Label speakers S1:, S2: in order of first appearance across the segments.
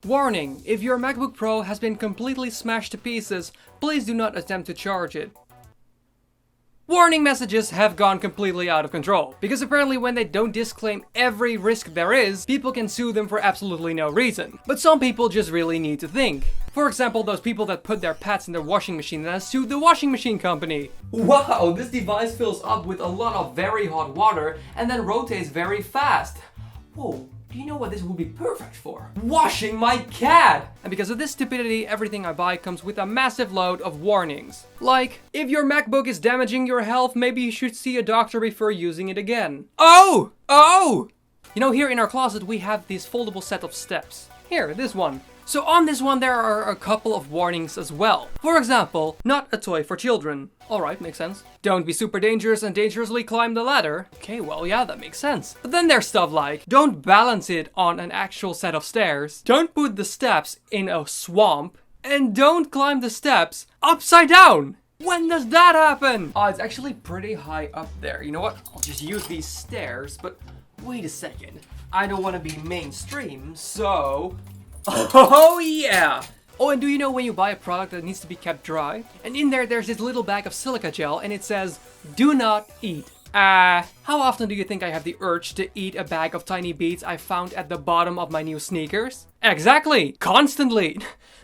S1: Warning, if your MacBook Pro has been completely smashed to pieces, please do not attempt to charge it. Warning messages have gone completely out of control, because apparently when they don't disclaim every risk there is, people can sue them for absolutely no reason. But some people just really need to think. For example, those people that put their pets in their washing machine and sued the washing machine company. Wow, this device fills up with a lot of very hot water and then rotates very fast. Whoa. Do you know what this would be perfect for? Washing my cat! And because of this stupidity, everything I buy comes with a massive load of warnings. Like, if your MacBook is damaging your health, maybe you should see a doctor before using it again. Oh! Oh! You know, here in our closet we have this foldable set of steps. Here, this one. So on this one there are a couple of warnings as well. For example, not a toy for children. Alright, makes sense. Don't be super dangerous and dangerously climb the ladder. Okay, well yeah, that makes sense. But then there's stuff like, don't balance it on an actual set of stairs, don't put the steps in a swamp, and don't climb the steps upside down. When does that happen? Oh, it's actually pretty high up there. You know what? I'll just use these stairs, but wait a second. I don't want to be mainstream, so... Oh yeah! Oh, and do you know when you buy a product that needs to be kept dry? And in there's this little bag of silica gel and it says, do not eat. How often do you think I have the urge to eat a bag of tiny beads I found at the bottom of my new sneakers? Exactly! Constantly!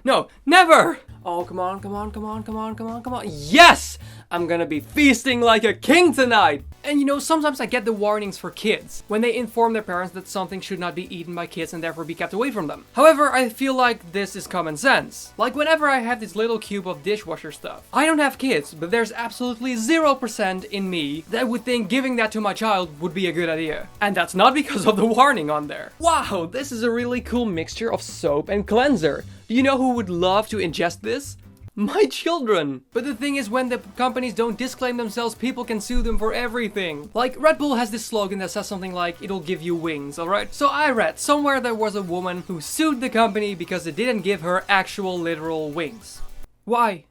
S1: No, never! Oh, come on, come on, come on, come on, come on, come on. Yes! I'm gonna be feasting like a king tonight! And you know, sometimes I get the warnings for kids, when they inform their parents that something should not be eaten by kids and therefore be kept away from them. However, I feel like this is common sense. Like whenever I have this little cube of dishwasher stuff. I don't have kids, but there's absolutely 0% in me that would think giving that to my child would be a good idea. And that's not because of the warning on there. Wow, this is a really cool mixture of soap and cleanser. Do you know who would love to ingest this? My children! But the thing is, when the companies don't disclaim themselves, people can sue them for everything. Like, Red Bull has this slogan that says something like, it'll give you wings, alright? So I read somewhere there was a woman who sued the company because it didn't give her actual literal wings. Why?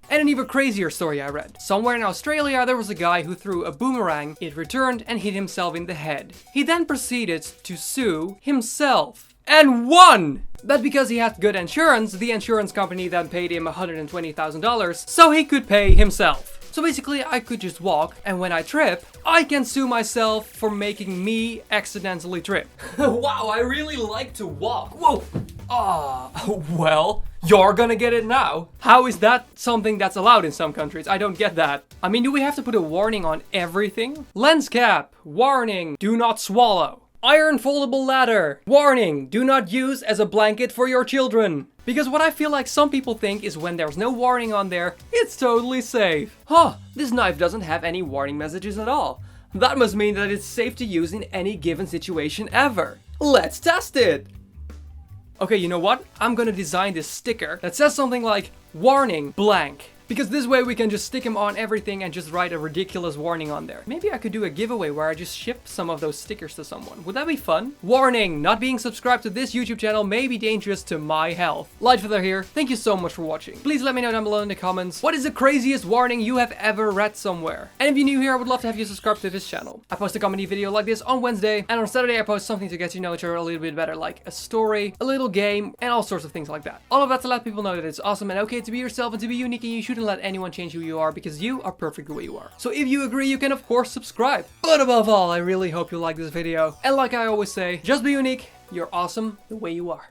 S1: And an even crazier story I read. Somewhere in Australia there was a guy who threw a boomerang, it returned and hit himself in the head. He then proceeded to sue himself. And won! But because he had good insurance, the insurance company then paid him $120,000 so he could pay himself. So basically I could just walk, and when I trip, I can sue myself for making me accidentally trip. Wow, I really like to walk. Whoa! Well, you're gonna get it now. How is that something that's allowed in some countries? I don't get that. I mean, do we have to put a warning on everything? Lens cap, warning, do not swallow. Iron foldable ladder. Warning, do not use as a blanket for your children. Because what I feel like some people think is when there's no warning on there, it's totally safe. Huh, this knife doesn't have any warning messages at all. That must mean that it's safe to use in any given situation ever. Let's test it. Okay, you know what? I'm gonna design this sticker that says something like, warning, blank. Because this way we can just stick them on everything and just write a ridiculous warning on there. Maybe I could do a giveaway where I just ship some of those stickers to someone. Would that be fun? Warning, not being subscribed to this YouTube channel may be dangerous to my health. LightFeather here. Thank you so much for watching. Please let me know down below in the comments, what is the craziest warning you have ever read somewhere? And if you're new here, I would love to have you subscribe to this channel. I post a comedy video like this on Wednesday, and on Saturday I post something to get to know each other a little bit better, like a story, a little game, and all sorts of things like that. All of that to let people know that it's awesome and okay to be yourself and to be unique, and you shouldn't let anyone change who you are, because you are perfect the way you are. So if you agree, you can of course subscribe. But above all, I really hope you like this video. And like I always say, just be unique, you're awesome the way you are.